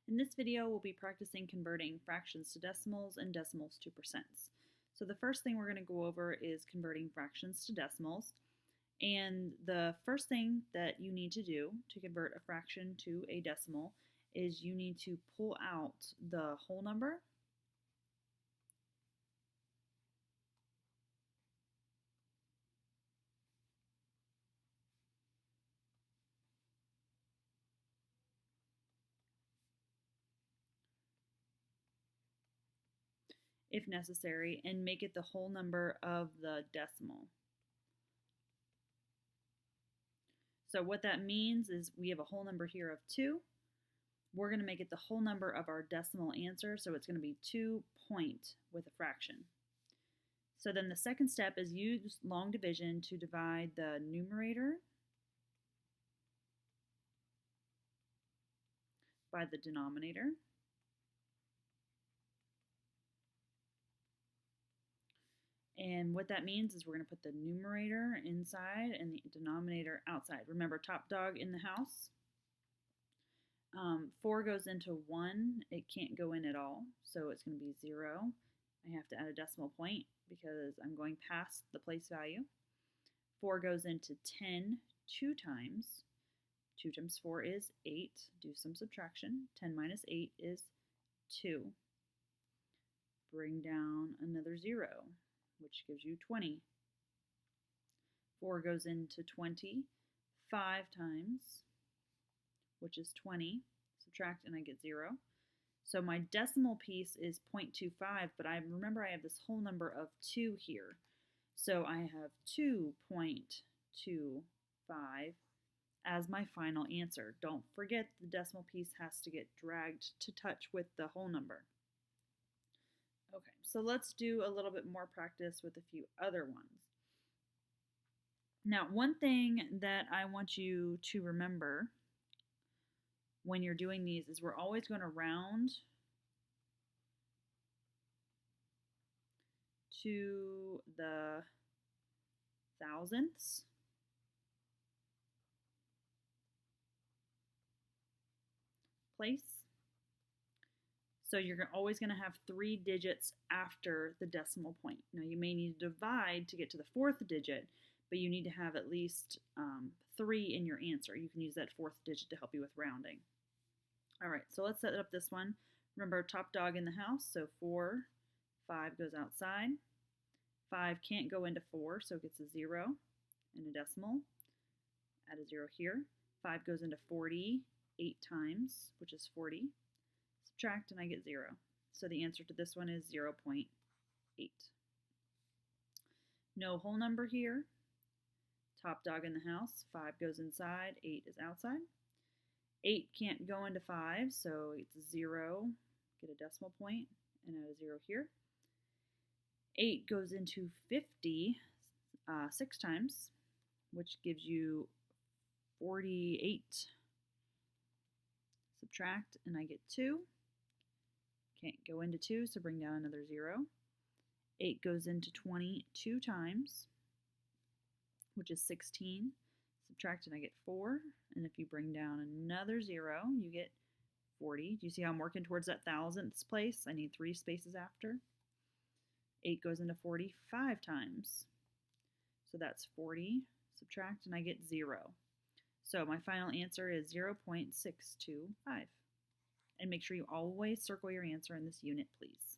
In this video, we'll be practicing converting fractions to decimals and decimals to percents. So the first thing we're going to go over is converting fractions to decimals. And the first thing that you need to do to convert a fraction to a decimal is you need to pull out the whole number if necessary, and make it the whole number of the decimal. So what that means is we have a whole number here of 2. We're going to make it the whole number of our decimal answer, so it's going to be 2 point with a fraction. So then the second step is use long division to divide the numerator by the denominator. And what that means is we're going to put the numerator inside and the denominator outside. Remember, top dog in the house. 4 goes into 1. It can't go in at all, so it's going to be 0. I have to add a decimal point because I'm going past the place value. 4 goes into 10 2 times. 2 times 4 is 8. Do some subtraction. 10 minus 8 is 2. Bring down another 0, which gives you 20. 4 goes into 20 5 times, which is 20. Subtract and I get 0. So my decimal piece is 0.25, but remember I have this whole number of 2 here. So I have 2.25 as my final answer. Don't forget the decimal piece has to get dragged to touch with the whole number. Okay, so let's do a little bit more practice with a few other ones. Now, one thing that I want you to remember when you're doing these is we're always going to round to the thousandths. Place. So you're always going to have 3 digits after the decimal point. Now you may need to divide to get to the 4th digit, but you need to have at least 3 in your answer. You can use that 4th digit to help you with rounding. All right, so let's set up this one. Remember, top dog in the house, so 4, 5 goes outside. 5 can't go into 4, so it gets a 0 and a decimal. Add a 0 here. 5 goes into 40 8 times, which is 40. Subtract and I get 0. So the answer to this one is 0.8. No whole number here. Top dog in the house. 5 goes inside, 8 is outside. 8 can't go into 5, so it's 0. Get a decimal point and add a 0 here. 8 goes into 50 6 times, which gives you 48. Subtract and I get 2. Can't go into 2, so bring down another 0. 8 goes into 20 2 times, which is 16. Subtract and I get 4. And if you bring down another 0, you get 40. Do you see how I'm working towards that thousandths place? I need 3 spaces after. 8 goes into 40 5 times. So that's 40. Subtract and I get 0. So my final answer is 0.625. And make sure you always circle your answer in this unit, please.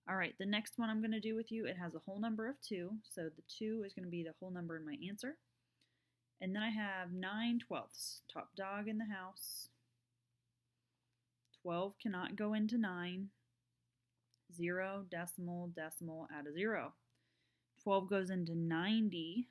All right, the next one I'm going to do with you, it has a whole number of 2. So the 2 is going to be the whole number in my answer. And then I have 9/12. Top dog in the house. 12 cannot go into 9. 0, decimal, decimal, add a 0. 12 goes into 90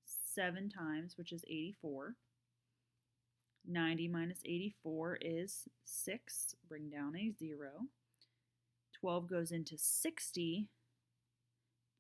7 times, which is 84. 90 minus 84 is 6. Bring down a 0. 12 goes into 60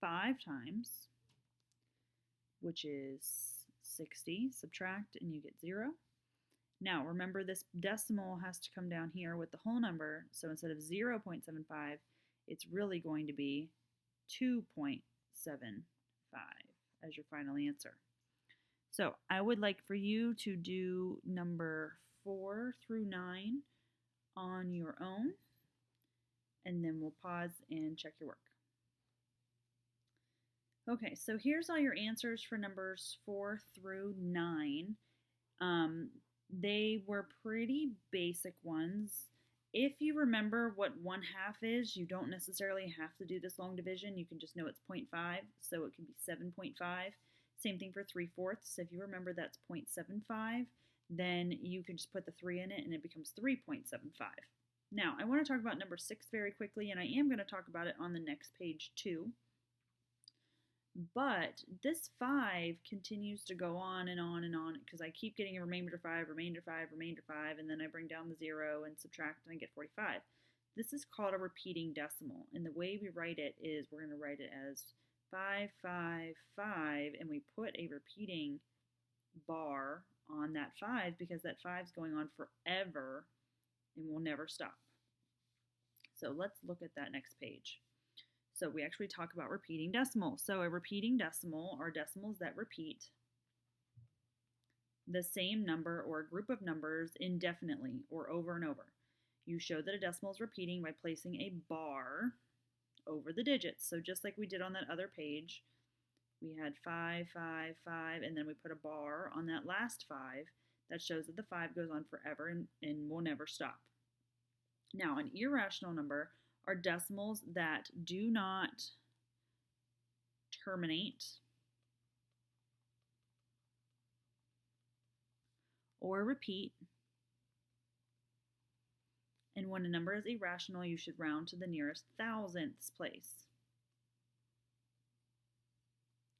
5 times, which is 60. Subtract and you get 0. Now remember, this decimal has to come down here with the whole number, so instead of 0.75, it's really going to be 2.75 as your final answer. So I would like for you to do number 4 through 9 on your own, and then we'll pause and check your work. Okay, so here's all your answers for numbers 4 through 9. They were pretty basic ones. If you remember what 1/2 is, you don't necessarily have to do this long division. You can just know it's 0.5, so it can be 7.5. Same thing for 3/4. If you remember that's 0.75, then you can just put the 3 in it and it becomes 3.75. Now, I want to talk about number 6 very quickly, and I am going to talk about it on the next page too. But this 5 continues to go on and on and on because I keep getting a remainder 5, remainder 5, remainder 5, and then I bring down the 0 and subtract and I get 45. This is called a repeating decimal, and the way we write it is we're going to write it as 5, 5, 5, and we put a repeating bar on that 5 because that 5 is going on forever and will never stop. So let's look at that next page. So we actually talk about repeating decimals. So a repeating decimal are decimals that repeat the same number or a group of numbers indefinitely or over and over. You show that a decimal is repeating by placing a bar over the digits. So just like we did on that other page, we had 5, 5, 5, and then we put a bar on that last 5. That shows that the 5 goes on forever and will never stop. Now, an irrational number are decimals that do not terminate or repeat. And when a number is irrational, you should round to the nearest thousandths place.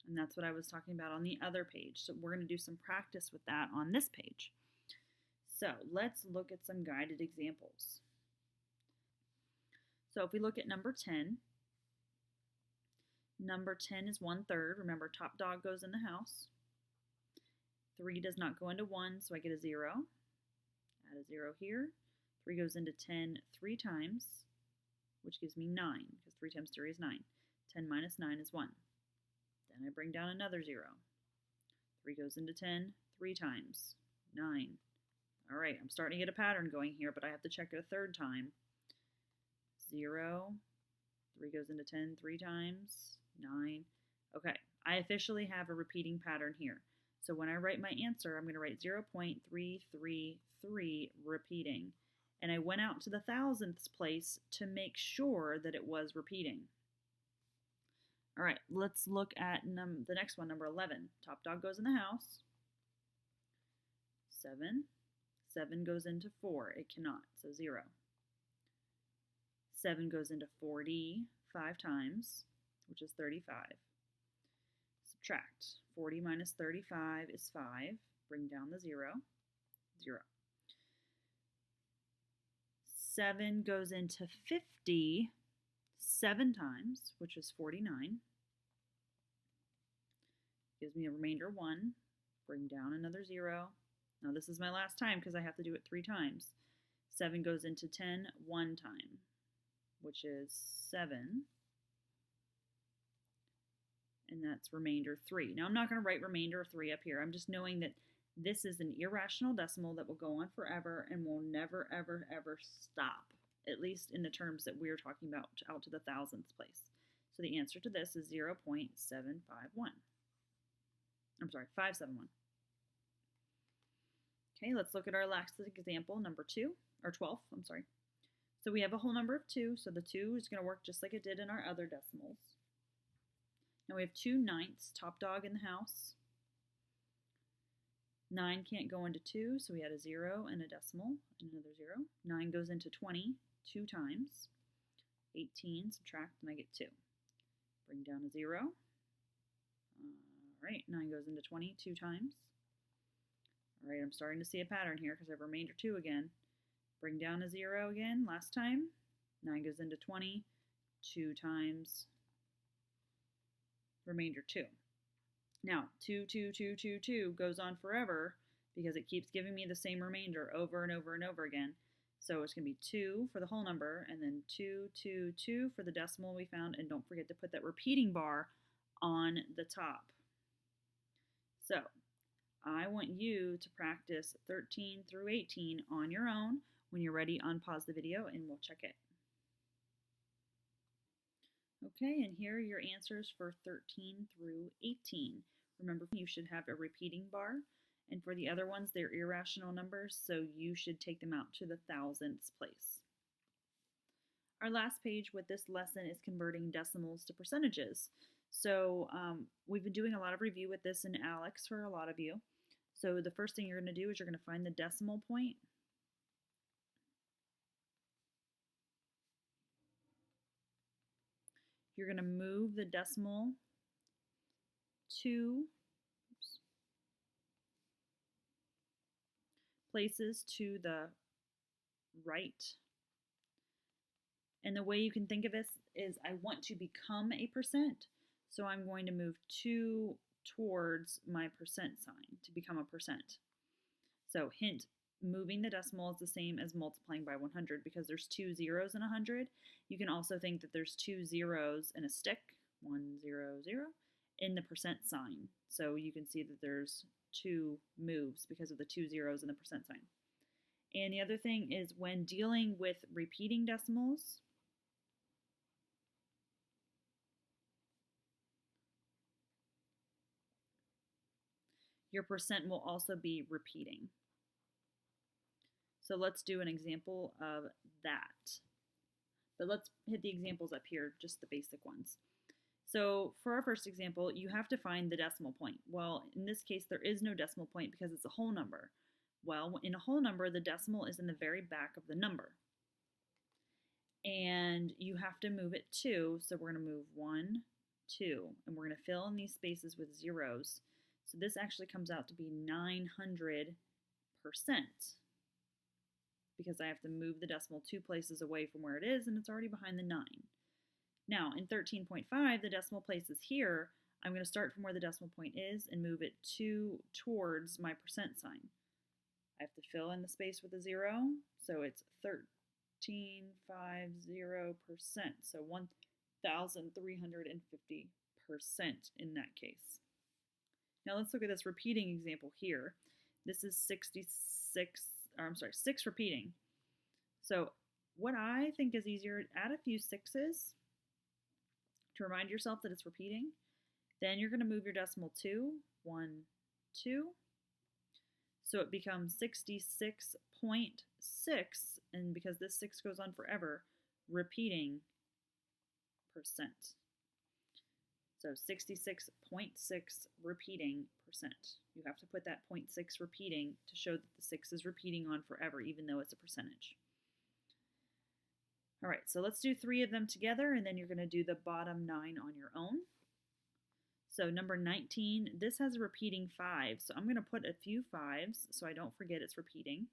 And that's what I was talking about on the other page. So we're going to do some practice with that on this page. So let's look at some guided examples. So if we look at number 10 is 1/3. Remember, top dog goes in the house. 3 does not go into 1, so I get a 0. Add a 0 here. 3 goes into 10 3 times, which gives me 9, because 3 times 3 is 9. 10 minus 9 is 1. Then I bring down another 0. 3 goes into 10 3 times, 9. All right, I'm starting to get a pattern going here, but I have to check it a third time. 0, 3 goes into 10 3 times, 9. Okay, I officially have a repeating pattern here. So when I write my answer, I'm going to write 0.333 repeating. And I went out to the thousandths place to make sure that it was repeating. All right, let's look at the next one, number 11. Top dog goes in the house. 7. 7 goes into 4. It cannot, so 0. 7 goes into 40 5 times, which is 35. Subtract. 40 minus 35 is 5. Bring down the 0. 0. 7 goes into 50 7 times, which is 49. Gives me a remainder 1. Bring down another 0. Now this is my last time because I have to do it 3 times. 7 goes into 10 1 time, which is 7. And that's remainder 3. Now I'm not going to write remainder of 3 up here. I'm just knowing that this is an irrational decimal that will go on forever and will never, ever, ever stop, at least in the terms that we're talking about out to the thousandths place. So the answer to this is 0.751. I'm sorry, 571. Okay, let's look at our last example, number 12, I'm sorry. So we have a whole number of 2, so the 2 is going to work just like it did in our other decimals. Now we have 2/9, top dog in the house. 9 can't go into 2, so we had a 0 and a decimal, and another 0. 9 goes into 20 2 times. 18, subtract, and I get 2. Bring down a 0. All right, 9 goes into 20 2 times. All right, I'm starting to see a pattern here because I have remainder 2 again. Bring down a 0 again, last time. 9 goes into 20 2 times. Remainder 2. Now, 2, 2, 2, 2, 2 goes on forever because it keeps giving me the same remainder over and over and over again. So it's going to be 2 for the whole number, and then 2, 2, 2 for the decimal we found, and don't forget to put that repeating bar on the top. So I want you to practice 13 through 18 on your own. When you're ready, unpause the video and we'll check it. Okay, and here are your answers for 13 through 18. Remember, you should have a repeating bar, and for the other ones, they're irrational numbers, so you should take them out to the thousandths place. Our last page with this lesson is converting decimals to percentages. So we've been doing a lot of review with this in ALEX for a lot of you. So the first thing you're going to do is you're going to find the decimal point. You're going to move the decimal two places to the right. And the way you can think of this is I want to become a percent, so I'm going to move 2 towards my percent sign to become a percent. So hint, moving the decimal is the same as multiplying by 100 because there's 2 zeros in 100. You can also think that there's 2 zeros in a stick, 1, 0, 0, in the percent sign. So you can see that there's 2 moves because of the 2 zeros in the percent sign. And the other thing is when dealing with repeating decimals, your percent will also be repeating. So let's do an example of that. But let's hit the examples up here, just the basic ones. So for our first example, you have to find the decimal point. Well, in this case, there is no decimal point because it's a whole number. Well, in a whole number, the decimal is in the very back of the number. And you have to move it 2, so we're going to move 1, 2, and we're going to fill in these spaces with zeros. So this actually comes out to be 900% because I have to move the decimal 2 places away from where it is, and it's already behind the 9. Now, in 13.5, the decimal place is here. I'm going to start from where the decimal point is and move it 2 towards my percent sign. I have to fill in the space with a 0, so it's 1350%, so 1,350% in that case. Now let's look at this repeating example here. This is 6 repeating. So what I think is easier, add a few 6s to remind yourself that it's repeating. Then you're going to move your decimal 2, 1, 2. So it becomes 66.6, and because this 6 goes on forever, repeating percent. So 66.6 repeating percent. You have to put that 0.6 repeating to show that the 6 is repeating on forever, even though it's a percentage. All right, so let's do 3 of them together, and then you're going to do the bottom 9 on your own. So number 19, this has a repeating 5, so I'm going to put a few 5s so I don't forget it's repeating.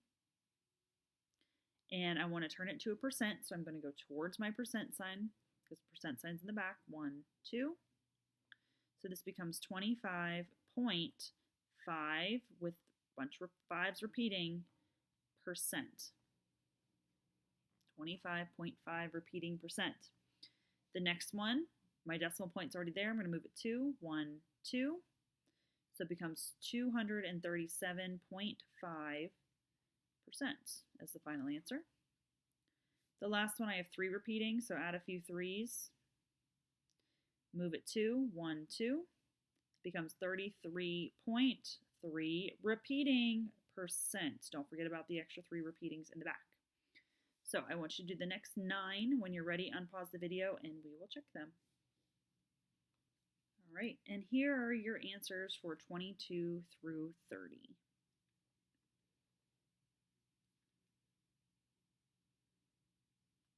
And I want to turn it to a percent, so I'm going to go towards my percent sign, because the percent sign's in the back, 1, 2. So this becomes 25.5 with a bunch of 5s repeating percent. 25.5 repeating percent. The next one, my decimal point's already there. I'm going to move it 2, 1, 2. So it becomes 237.5% as the final answer. The last one I have 3 repeating, so add a few 3s. Move it 2, 1, 2. Becomes 33.3 repeating percent. Don't forget about the extra 3 repeatings in the back. So I want you to do the next 9. When you're ready, unpause the video and we will check them. All right, and here are your answers for 22 through 30.